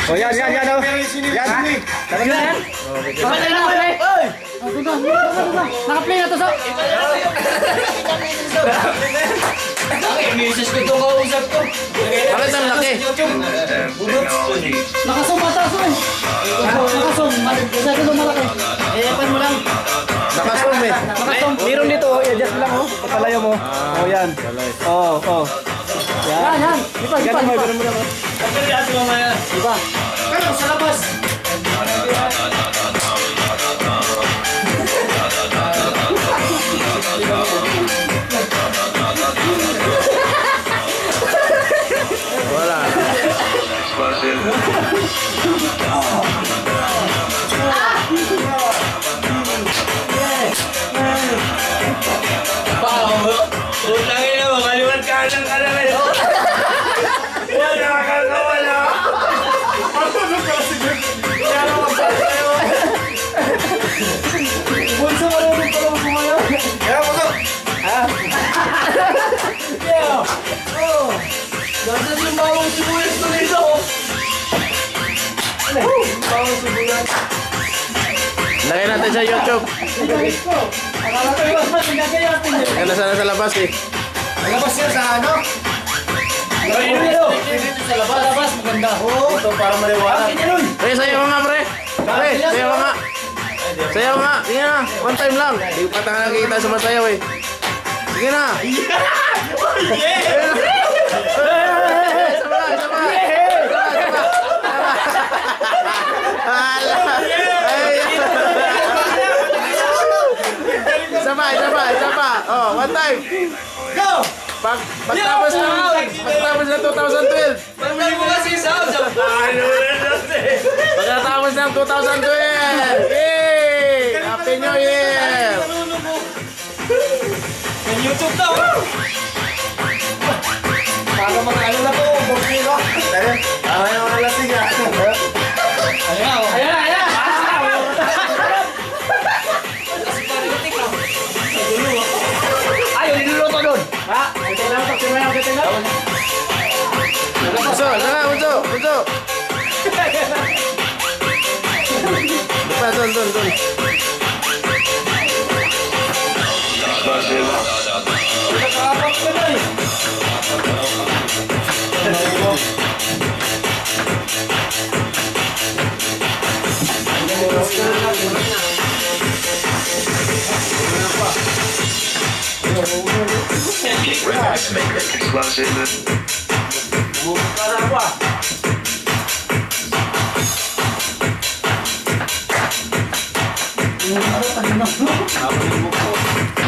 Oh, yan, oh. Yan. Tama na yan. Kapatay na, pre. Naka-play na to, so. Misis ko itong kausap ko. Bakit ang laki? Nakasum ata, so eh. Nakasum. Masyado itong malaki. Pan mo lang. Nakasum eh. Meron dito, i-adjust lang oh. Papalayo mo. Oh, yan. Oh. Yan. Ipa. Meron mo lang. Kapilihan mo mamaya. Ipa. Pero sa labas. Wala. Utangin na mo, kaliwan ka ng kalamay. Wala ka na wala. Matulog ka sige. Kaya naman pa tayo. Bunso mo rin pala mo sumayo. Kaya mo to. Yeah. Oh. Nasa yung bawang sibuyas to dito. Bawang sibuyas. Lagay natin sa YouTube. Akala ko yung mas nagkakayatin yun. Ganda sana sa labas eh. Nalabas yan sa ano? Dito sa labas, maganda. Oo. Ito para maliwanag. Pre, sayo nga pre. Pre, sayo nga. Sayo nga. Sige na. One time lang. Hindi ko patang nakikita sa masayaw eh. Sige na. Isa pa. Oh, one time. Go! Pagtapos ng 2012. Pagtapos mo kasi sound. Pagkatapos ng 2012. Yay! Happy New Year! May YouTube daw. Para mga ano na po, bukli ko. Ayaw na lasing ah. Ayaw. Ayaw, niluluto doon. Ha? Ito lang, pagsimayaw kita nga. Bunso. Lupa, doon. Nakakapak ka na eh.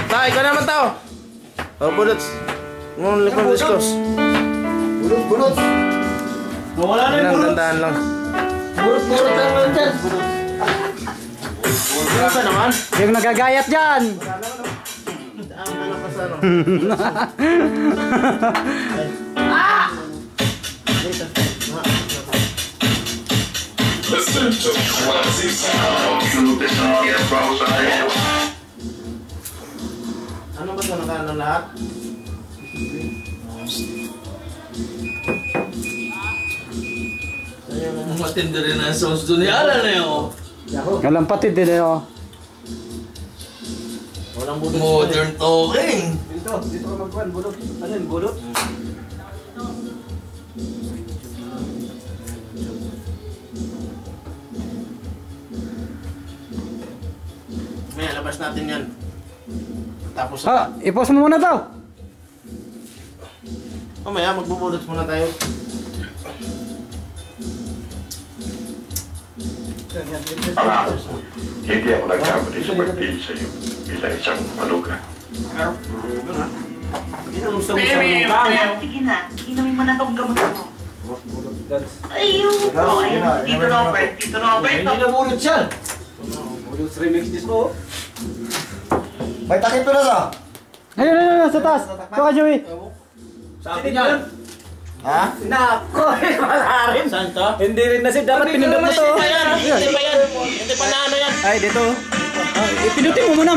Tay, ikaw naman tao. Oh, bulots. Ngunit likong discos. Bunot. Nawala na yung bunot. Tandaan lang. Bunot lang lang dyan. Nasa naman? Yung nagagayat dyan. Listen to classic sound. Ano ba ito? Nakano lahat? Matindi rin ang sounds doon. Yala na yun. Walang patid din eh, oh. Walang budot. Modern talking. Dito ka magkuhan, bulot. Ano yun, bulot? May labas natin yan. Tapos Ha, i-pause mo muna daw. mamaya magbubulot muna tayo. Hindi ako nagkamali sa pagpili sa iyo bilang isang maluga. Sige na, inumin mo na itong gamot mo. Ayun! Dito na ako, dito na ako. Hindi na bulot siya. Bulot remix this mo. May takip ko na sa. Ayun, sa taas. Ito ka, Joey. Sabi niya. Ha? Nako, wala rin. Saan to? Hindi rin na dapat pinindot mo to. Hindi pa yan. Hindi pa na ano yan. Ay, dito. Pinutin mo muna.